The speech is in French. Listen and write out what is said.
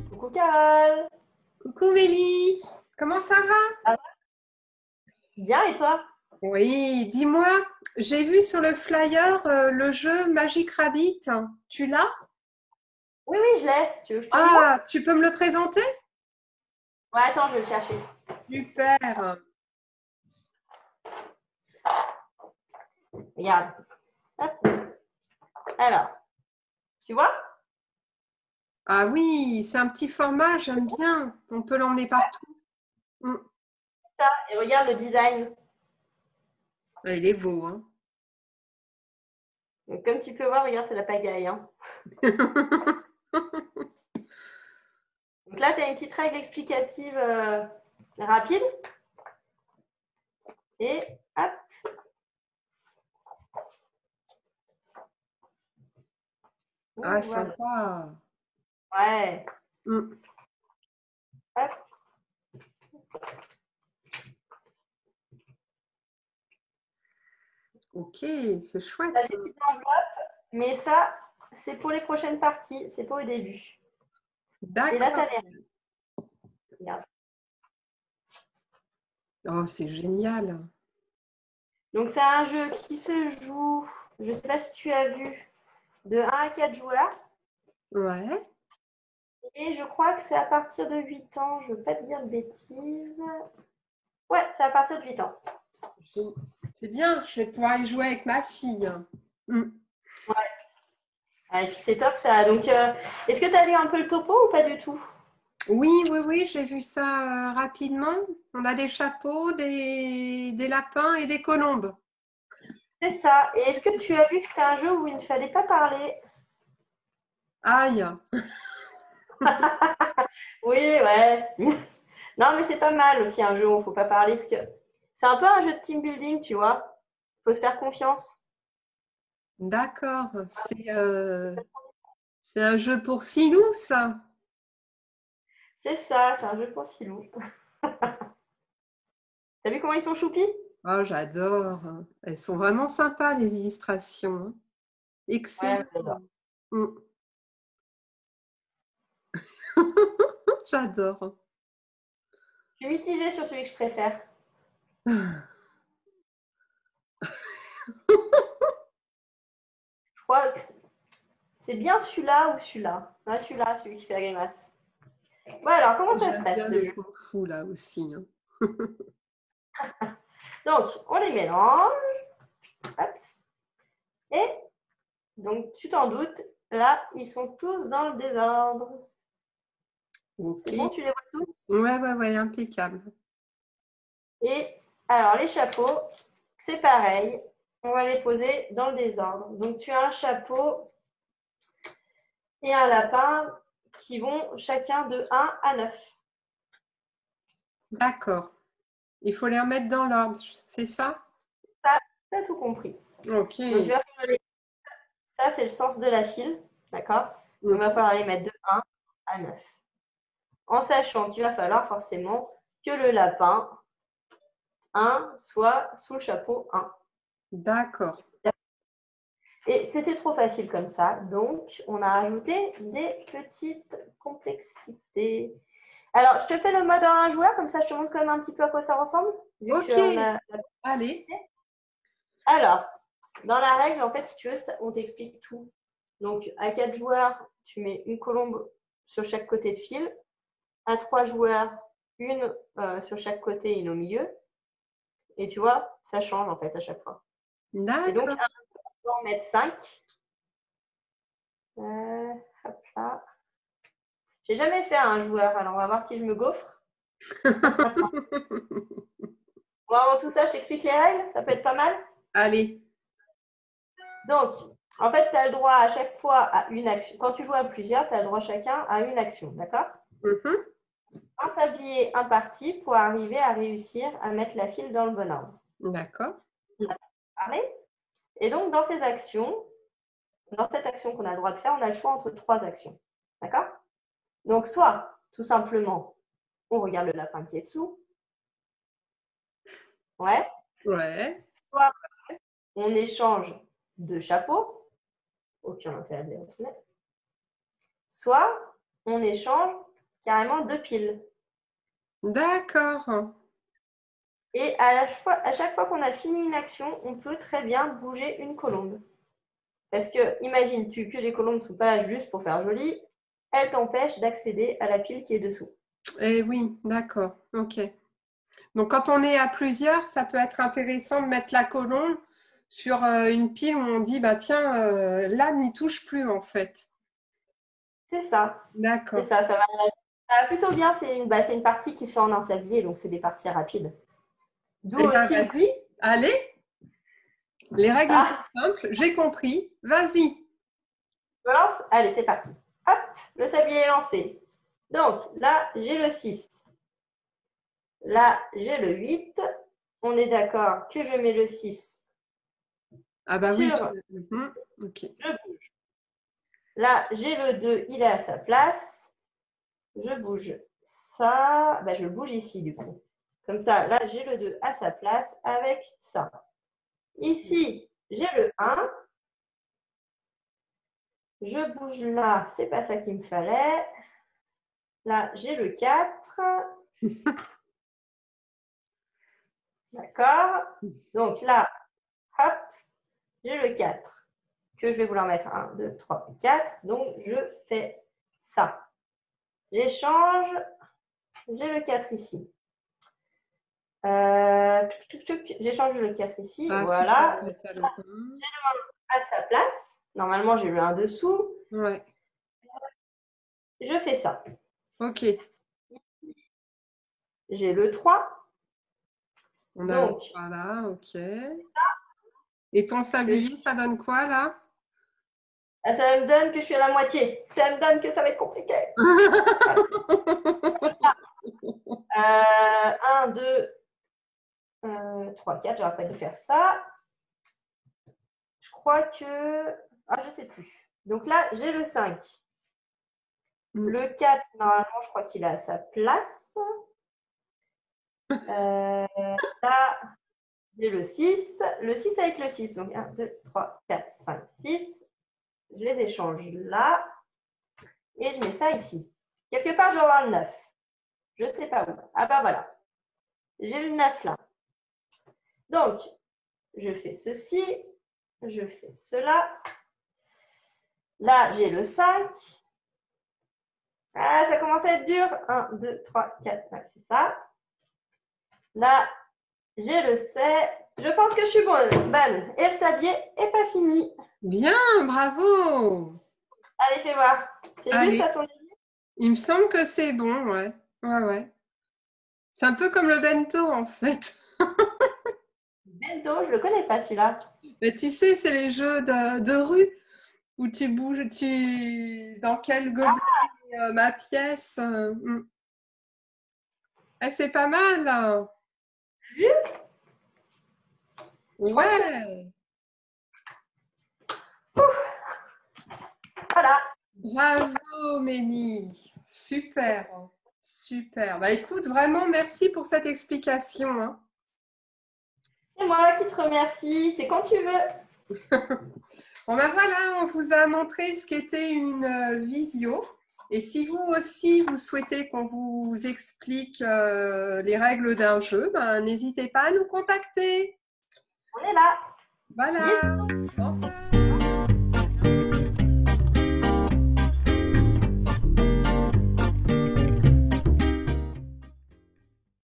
Coucou Carole. Coucou Mélie, comment ça va? Ah, bien et toi? Oui, dis-moi, j'ai vu sur le flyer le jeu Magic Rabbit. Tu l'as? Oui, oui, je l'ai. Tu veux que je te le Ah, montre? tu peux me le présenter? Ouais, attends, je vais le chercher. Super. Regarde. Hop. Alors, tu vois? Ah oui, c'est un petit format, j'aime bien. On peut l'emmener partout. Mm. Ça, et regarde le design. Ah, il est beau, hein? Donc, comme tu peux voir, regarde, c'est la pagaille, hein. Donc là, tu as une petite règle explicative rapide. Et hop. Ah, Voilà. sympa. Ouais. Mm. Hop. Ok, c'est Tu as chouette. des petites enveloppes, mais ça, c'est pour les prochaines parties, c'est pas au début. Et là, tu as D'accord. les règles. Regarde. Oh, c'est génial. Donc, c'est un jeu qui se joue, je ne sais pas si tu as vu, de 1 à 4 joueurs. Ouais. Et je crois que c'est à partir de 8 ans, je ne veux pas te dire de bêtises. Ouais, c'est à partir de 8 ans. C'est bien, je vais pouvoir y jouer avec ma fille. Mm. Ouais. Ah, et puis c'est top ça. Donc, est-ce que tu as lu un peu le topo ou pas du tout? Oui, oui, oui, j'ai vu ça rapidement. On a des chapeaux, des lapins et des colombes. C'est ça. Et est-ce que tu as vu que c'était un jeu où il ne fallait pas parler? Aïe, Oui, ouais. Non, mais c'est pas mal aussi un jeu où il ne faut pas parler parce que c'est un peu un jeu de team building, tu vois. Il faut se faire confiance. d'accord. C'est un jeu pour Silou, ça. C'est ça, c'est un jeu pour Silou. T'as vu comment ils sont choupis? Oh, j'adore. Elles sont vraiment sympas, les illustrations, hein. Ouais, Excellent. j'adore. Mm. J'adore. Je suis mitigée sur celui que je préfère. Je crois que c'est bien celui-là ou celui-là. Ouais, celui-là, celui qui fait la grimace. Ouais, alors comment ça se J'aime passe bien ce le jeu? kung-fu, là aussi, hein. Donc, on les mélange. Hop, et donc, tu t'en doutes, là, ils sont tous dans le désordre. Ok. C'est bon, tu les vois tous? Ouais, ouais, ouais, impeccable. Et alors, les chapeaux, c'est pareil. On va les poser dans le désordre. Donc, tu as un chapeau et un lapin qui vont chacun de 1 à 9. D'accord. Il faut les remettre dans l'ordre, c'est ça? Ça, tu as tout compris. Ok. Donc, il va falloir les... Ça, c'est le sens de la file. D'accord? Il va Mhm. falloir les mettre de 1 à 9. En sachant qu'il va falloir forcément que le lapin 1 soit sous le chapeau 1. D'accord. Et c'était trop facile comme ça, donc on a ajouté des petites complexités. Alors, je te fais le mode en un joueur, comme ça je te montre quand même un petit peu à quoi ça ressemble, vu Ok. qu'on a... Allez. Alors, dans la règle, en fait, si tu veux, on t'explique tout. Donc, à 4 joueurs, tu mets une colombe sur chaque côté de fil. À 3 joueurs, une sur chaque côté et une au milieu. Et tu vois, ça change en fait à chaque fois. Et donc, D'accord. on peut en mettre 5. Hop là. J'ai jamais fait un joueur, alors on va voir si je me gaufre. Bon, avant tout ça, je t'explique les règles, ça peut être pas mal. Allez. Donc, en fait, tu as le droit à chaque fois à une action. Quand tu joues à plusieurs, tu as le droit chacun à une action, d'accord? Mhm. Un sablier, un parti pour arriver à réussir à mettre la file dans le bon ordre. D'accord. On a parlé. Et donc, dans cette action qu'on a le droit de faire, on a le choix entre 3 actions. D'accord? Donc, soit, tout simplement, on regarde le lapin qui est dessous. Ouais. Ouais. Soit, on échange de chapeaux. aucun intérêt de les retourner. Soit on échange carrément 2 piles. D'accord. Et à chaque fois qu'on a fini une action, on peut très bien bouger une colombe. Parce que, imagine-tu que les colombes ne sont pas là juste pour faire joli, elles t'empêchent d'accéder à la pile qui est dessous. Eh oui, d'accord. Ok. Donc, quand on est à plusieurs, ça peut être intéressant de mettre la colombe sur une pile où on dit, bah tiens, là, n'y touche plus en fait. C'est ça. D'accord. Ça va plutôt bien. C'est une partie qui se fait en un sablier, donc c'est des parties rapides. D'où Eh bien, aussi. vas-y, allez. Les règles Ah, sont simples, j'ai compris. Vas-y. je lance. Allez, c'est parti. Hop, le sablier est lancé. Donc là, j'ai le 6. Là, j'ai le 8. On est d'accord que je mets le 6 Ah bah oui. sur. Ok. Je bouge. Là, j'ai le 2, il est à sa place. Je bouge ça. Je le bouge ici, du coup. Comme ça, là, j'ai le 2 à sa place avec ça. Ici, j'ai le 1. Je bouge là, c'est pas ça qu'il me fallait. Là, j'ai le 4. D'accord. Donc là, hop, j'ai le 4 que je vais vouloir mettre 1, 2, 3, 4. Donc, je fais ça. J'échange. J'ai le 4 ici. J'échange le 4 ici. Ah, Voilà. super. Ouais, t'as le Là, j'ai le 1 à sa place. Normalement, j'ai le 1 dessous. Ouais. Je fais ça. Ok. J'ai le 3. On a le Donc, 3 là. Ok. Et ton sablier, ça donne quoi là? ça me donne que je suis à la moitié. Ça me donne que ça va être compliqué. 1, 2, 3, 4. J'aurais pas dû faire ça. Je crois que. Ah, je sais plus. Donc là, j'ai le 5. Le 4, normalement, je crois qu'il est à sa place. Là, j'ai le 6. Le 6 avec le 6. Donc 1, 2, 3, 4, 5, 6. Je les échange là. Et je mets ça ici. Quelque part, je vais avoir le 9. Je ne sais pas où. Ah ben voilà. J'ai le 9 là. Donc, je fais ceci. Je fais cela. Là, j'ai le 5. Ah, ça commence à être dur. 1, 2, 3, 4, 5, c'est ça. Là, j'ai le 7. Je pense que je suis bonne. Et le sablier n'est pas fini. Bien, bravo. Allez, fais voir. C'est juste Allez, à ton avis. il me semble que c'est bon, ouais. Ouais, ouais. C'est un peu comme le bento en fait. Bento, je le connais pas celui-là. Mais tu sais, c'est les jeux de rue où tu bouges, dans quel gobelet ma pièce. Eh, c'est pas mal, hein. T'as vu? Je crois que c'est Ouais, voilà. bravo Ménie. Super, super. Bah écoute, vraiment merci pour cette explication, hein. C'est moi qui te remercie. C'est quand tu veux. Bon ben voilà, on vous a montré ce qu'était une visio. Et si vous aussi, vous souhaitez qu'on vous explique les règles d'un jeu, ben, n'hésitez pas à nous contacter. On est là. Voilà. Bisous. Au revoir.